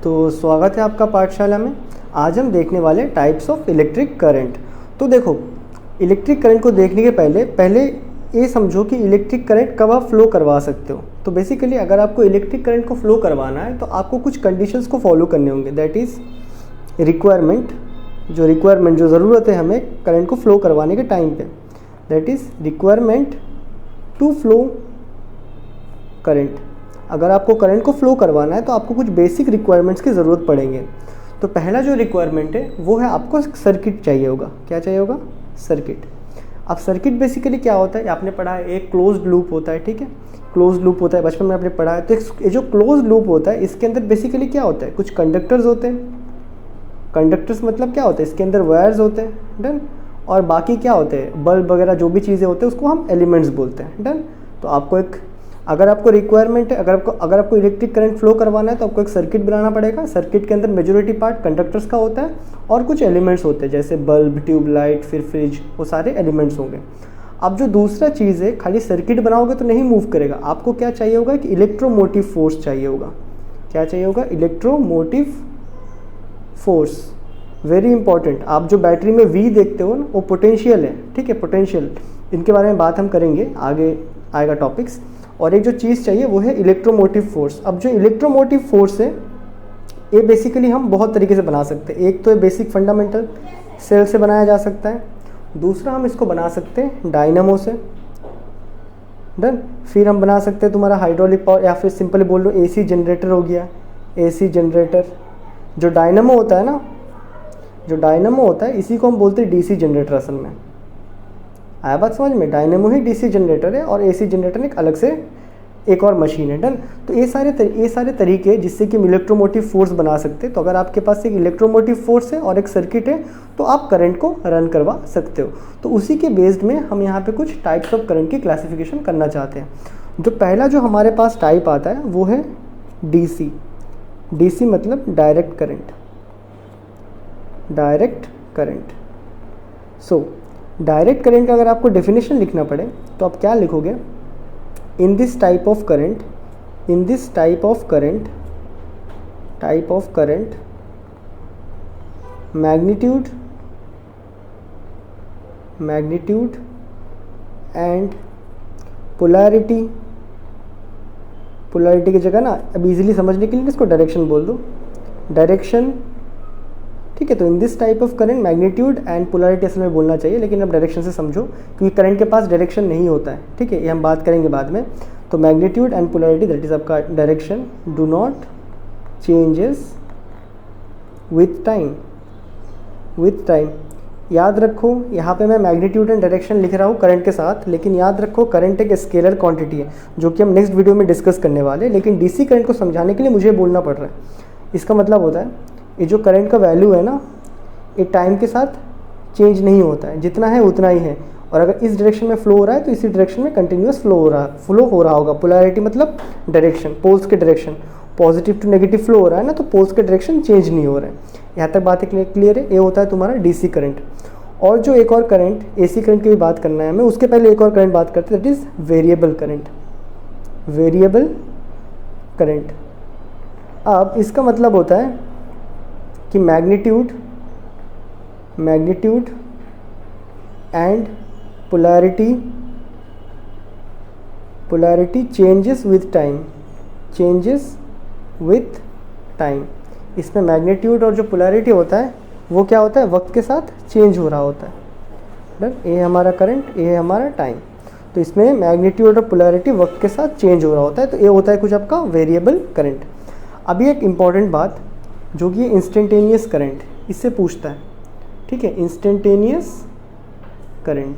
तो स्वागत है आपका पाठशाला में। आज हम देखने वाले टाइप्स ऑफ इलेक्ट्रिक करंट। तो देखो, इलेक्ट्रिक करंट को देखने के पहले ये समझो कि इलेक्ट्रिक करंट कब आप फ्लो करवा सकते हो। तो बेसिकली अगर आपको इलेक्ट्रिक करंट को फ्लो करवाना है तो आपको कुछ कंडीशंस को फॉलो करने होंगे। दैट इज़ रिक्वायरमेंट, जो ज़रूरत है हमें करंट को फ्लो करवाने के टाइम पे, that is requirement to flow current. अगर आपको करंट को फ्लो करवाना है तो आपको कुछ बेसिक रिक्वायरमेंट्स की ज़रूरत पड़ेंगे। तो पहला जो रिक्वायरमेंट है वो है आपको सर्किट चाहिए होगा। क्या चाहिए होगा? सर्किट। अब सर्किट बेसिकली क्या होता है, आपने पढ़ा है एक क्लोज्ड लूप होता है, ठीक है। क्लोज्ड लूप होता है, बचपन में आपने पढ़ा है। तो ये जो क्लोज्ड लूप होता है इसके अंदर बेसिकली क्या होता है, कुछ कंडक्टर्स होते हैं। कंडक्टर्स मतलब क्या होता है, इसके अंदर वायर्स होते हैं, डन। और बाकी क्या होते हैं, बल्ब वगैरह जो भी चीज़ें होते हैं उसको हम एलिमेंट्स बोलते हैं, डन। तो आपको एक, अगर आपको रिक्वायरमेंट है, अगर आपको इलेक्ट्रिक करंट फ्लो करवाना है तो आपको एक सर्किट बनाना पड़ेगा। सर्किट के अंदर मेजॉरिटी पार्ट कंडक्टर्स का होता है और कुछ एलिमेंट्स होते हैं जैसे बल्ब, ट्यूबलाइट, फिर फ्रिज, वो सारे एलिमेंट्स होंगे। अब जो दूसरा चीज़ है, खाली सर्किट बनाओगे तो नहीं मूव करेगा। आपको क्या चाहिए होगा कि इलेक्ट्रोमोटिव फोर्स चाहिए होगा। क्या चाहिए होगा? Electromotive force. Very important. आप जो बैटरी में V देखते हो ना, वो पोटेंशियल है, ठीक है, पोटेंशियल। इनके बारे में बात हम करेंगे, आगे आएगा टॉपिक्स। और एक जो चीज़ चाहिए वो है इलेक्ट्रोमोटिव फोर्स। अब जो इलेक्ट्रोमोटिव फोर्स है ये बेसिकली हम बहुत तरीके से बना सकते हैं। एक तो बेसिक फंडामेंटल सेल से बनाया जा सकता है, दूसरा हम इसको बना सकते हैं डायनामो से, डन। फिर हम बना सकते हैं तुम्हारा हाइड्रोलिक पावर, या फिर सिंपली बोल लो AC जनरेटर हो गया। AC जनरेटर, जो डायनामो होता है ना, जो डायनामो होता है इसी को हम बोलते हैं DC जनरेटर। असल में आया बात समझ में? डायनेमो ही DC जनरेटर है और AC जनरेटर एक अलग से एक और मशीन है, डन। तो ये सारे तरीके जिससे कि हम इलेक्ट्रोमोटिव फोर्स बना सकते हैं। तो अगर आपके पास एक इलेक्ट्रोमोटिव फोर्स है और एक सर्किट है तो आप करंट को रन करवा सकते हो। तो उसी के बेस्ड में हम यहाँ पे कुछ टाइप्स ऑफ करंट की क्लासिफिकेशन करना चाहते हैं। जो पहला जो हमारे पास टाइप आता है वो है DC। DC मतलब direct current, direct current. So direct current का अगर आपको डेफिनेशन लिखना पड़े तो आप क्या लिखोगे? In this type of current, magnitude and polarity की जगह ना, अब इजीली समझने के लिए इसको डायरेक्शन बोल दो, डायरेक्शन, ठीक है। तो in this type of current magnitude and polarity असल में बोलना चाहिए, लेकिन अब डायरेक्शन से समझो क्योंकि करंट के पास डायरेक्शन नहीं होता है, ठीक है, ये हम बात करेंगे बाद में। तो magnitude and polarity that is आपका direction do not changes with time. याद रखो यहाँ पे मैं मैग्नीट्यूड एंड डायरेक्शन लिख रहा हूँ करंट के साथ, लेकिन याद रखो करंट एक स्केलर क्वांटिटी है जो कि हम नेक्स्ट वीडियो में डिस्कस करने वाले हैं। लेकिन DC करंट को समझाने के लिए मुझे बोलना पड़ रहा है। इसका मतलब होता है ये जो करंट का वैल्यू है ना, ये टाइम के साथ चेंज नहीं होता है, जितना है उतना ही है। और अगर इस डायरेक्शन में फ्लो हो रहा है तो इसी डायरेक्शन में कंटिन्यूस फ्लो हो रहा होगा। पोलैरिटी मतलब डायरेक्शन, पोल्स के direction, positive to negative flow हो रहा है ना, तो पोल्स के डायरेक्शन चेंज नहीं हो रहे हैं। यहाँ तक बात क्लियर है? ये होता है तुम्हारा DC करंट। और जो एक और करंट, AC करंट की भी बात करना है हमें, उसके पहले एक और करंट बात करते हैं, दैट इज़ वेरिएबल करंट। अब इसका मतलब होता है कि magnitude and polarity changes with time. इसमें मैग्नीट्यूड और जो पोलैरिटी होता है वो क्या होता है, वक्त के साथ चेंज हो रहा होता है, डन। ये हमारा करंट, ये हमारा टाइम। तो इसमें मैग्नीट्यूड और पोलैरिटी वक्त के साथ चेंज हो रहा होता है। तो ये होता है कुछ आपका वेरिएबल करंट। अभी एक इम्पॉर्टेंट बात जो कि इंस्टेंटेनियस करंट, इससे पूछता है, ठीक है, इंस्टेंटेनियस करंट,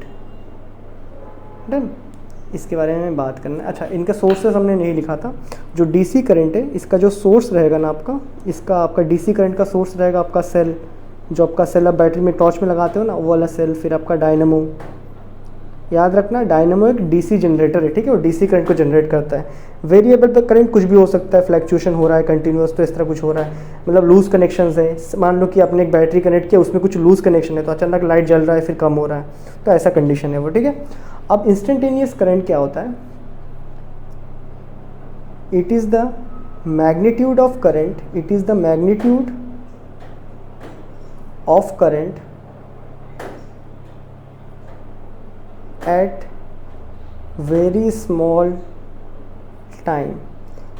डन। इसके बारे में बात करना है। अच्छा, इनका सोर्सेस हमने नहीं लिखा था। जो DC करंट है इसका जो सोर्स रहेगा ना आपका DC करंट का सोर्स रहेगा आपका सेल, जो आपका सेल आप बैटरी में टॉर्च में लगाते हो ना, वो वाला सेल। फिर आपका डायनामो, याद रखना डायनामो एक DC जनरेटर है, ठीक है, वो DC करंट को जनरेट करता है। वेरिएबल करंट कुछ भी हो सकता है, फ्लैक्चुएशन हो रहा है, कंटिन्यूअस, तो इस तरह कुछ हो रहा है, मतलब लूज कनेक्शंस है। मान लो कि आपने एक बैटरी कनेक्ट किया, उसमें कुछ लूज कनेक्शन है, तो अचानक लाइट जल रहा है फिर कम हो रहा है, तो ऐसा कंडीशन है वो, ठीक है। अब इंस्टेंटेनियस करंट क्या होता है? It is the magnitude of current, it is the magnitude of current at very small time,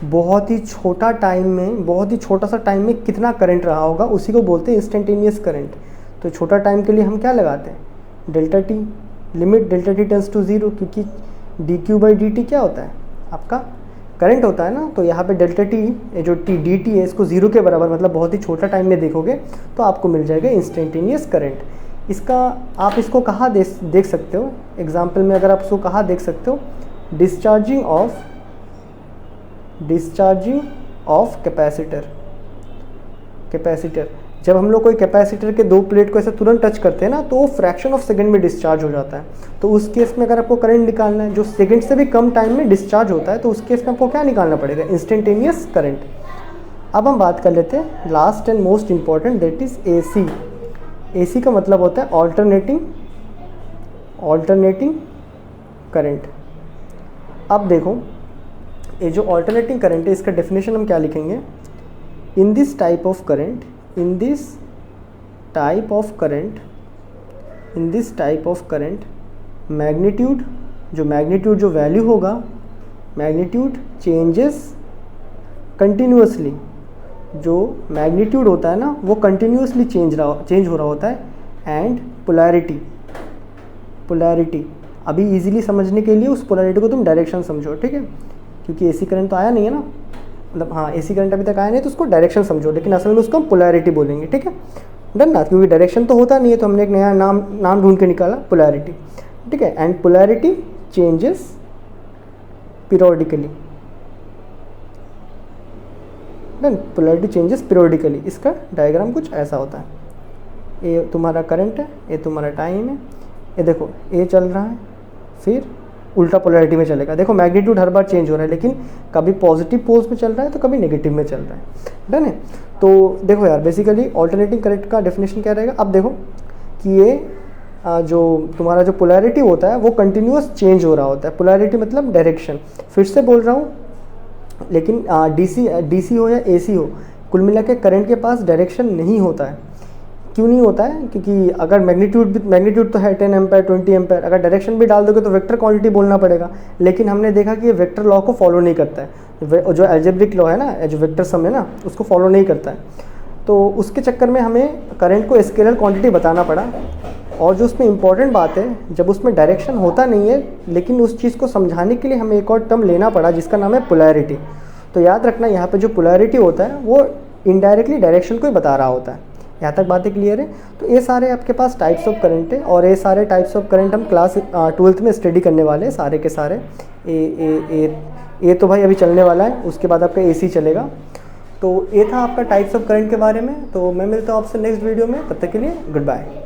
बहुत ही छोटा टाइम में, बहुत ही छोटा सा टाइम में कितना करंट रहा होगा उसी को बोलते हैं इंस्टेंटेनियस करंट। तो छोटा टाइम के लिए हम क्या लगाते हैं, delta T, limit delta T tends to zero, क्योंकि D Q by D T क्या होता है, आपका करंट होता है ना। तो यहाँ पे डेल्टा टी, जो टी डी टी है, इसको ज़ीरो के बराबर, मतलब बहुत ही छोटा टाइम में देखोगे तो आपको मिल जाएगा इंस्टेंटेनियस करंट। इसका आप इसको कहाँ देख सकते हो, एग्जाम्पल में अगर आप इसको कहाँ देख सकते हो, डिस्चार्जिंग ऑफ कैपेसिटर। जब हम लोग कोई कैपेसिटर के दो प्लेट को ऐसे तुरंत टच करते हैं ना, तो वो फ्रैक्शन ऑफ सेकंड में डिस्चार्ज हो जाता है। तो उस केस में अगर आपको करंट निकालना है जो सेकंड से भी कम टाइम में डिस्चार्ज होता है, तो उस केस में आपको क्या निकालना पड़ेगा, इंस्टेंटेनियस करंट। अब हम बात कर लेते हैं last and most important, that is AC. AC का मतलब होता है ऑल्टरनेटिंग करंट। अब देखो, ये जो ऑल्टरनेटिंग करंट है, इसका डेफिनेशन हम क्या लिखेंगे, in this type of current magnitude जो वैल्यू होगा, मैग्नीट्यूड चेंजेस कंटिन्यूसली। जो मैग्नीट्यूड होता है ना, वो कंटिन्यूसली चेंज हो रहा होता है। एंड पोलैरिटी, अभी इजीली समझने के लिए उस पोलैरिटी को तुम डायरेक्शन समझो, ठीक है, क्योंकि एसी करंट तो आया नहीं है ना, मतलब हाँ एसी करंट अभी तक आया नहीं, तो उसको डायरेक्शन समझो, लेकिन असल में उसको हम पोलैरिटी बोलेंगे, ठीक है, डन ना, क्योंकि डायरेक्शन तो होता नहीं है, तो हमने एक नया नाम ढूंढ के निकाला, पोलैरिटी, ठीक है। And polarity changes periodically, done, polarity changes periodically. इसका डायग्राम कुछ ऐसा होता है, ये तुम्हारा करंट है, ये तुम्हारा टाइम है, ये देखो ये चल रहा है, फिर उल्टा पोलैरिटी में चलेगा। देखो मैग्नीट्यूड हर बार चेंज हो रहा है, लेकिन कभी पॉजिटिव पोल्स में चल रहा है तो कभी नेगेटिव में चल रहा है, डन है। तो देखो यार, बेसिकली ऑल्टरनेटिंग करंट का डेफिनेशन क्या रहेगा। अब देखो कि ये जो तुम्हारा जो पोलैरिटी होता है वो कंटिन्यूस चेंज हो रहा होता है। पोलैरिटी मतलब डायरेक्शन, फिर से बोल रहा हूँ, लेकिन डीसी हो या एसी हो, कुल मिला के करंट के पास डायरेक्शन नहीं होता है। क्यों नहीं होता है, क्योंकि अगर मैग्नीट्यूड तो है 10 एम्पेयर 20 एम्पेयर, अगर डायरेक्शन भी डाल दोगे तो वेक्टर क्वांटिटी बोलना पड़ेगा, लेकिन हमने देखा कि ये वेक्टर लॉ को फॉलो नहीं करता है। जो अलजेब्रिक लॉ है ना, जो वेक्टर सम है ना, उसको फॉलो नहीं करता है। तो उसके चक्कर में हमें करंट को स्केलर क्वांटिटी बताना पड़ा। और जो उसमें इंपॉर्टेंट बात है, जब उसमें डायरेक्शन होता नहीं है, लेकिन उस चीज़ को समझाने के लिए हमें एक और टर्म लेना पड़ा जिसका नाम है पोलैरिटी। तो याद रखना, यहाँ पे जो पोलैरिटी होता है वो इनडायरेक्टली डायरेक्शन को ही बता रहा होता है। यहाँ तक बातें क्लियर है। तो ये सारे आपके पास टाइप्स ऑफ करंट है, और ये सारे टाइप्स ऑफ करंट हम क्लास 12th में स्टडी करने वाले हैं सारे के सारे। ये तो भाई अभी चलने वाला है, उसके बाद आपका एसी चलेगा। तो ये था आपका टाइप्स ऑफ करंट के बारे में। तो मैं मिलता हूँ आपसे नेक्स्ट वीडियो में, तब तक के लिए गुड बाय।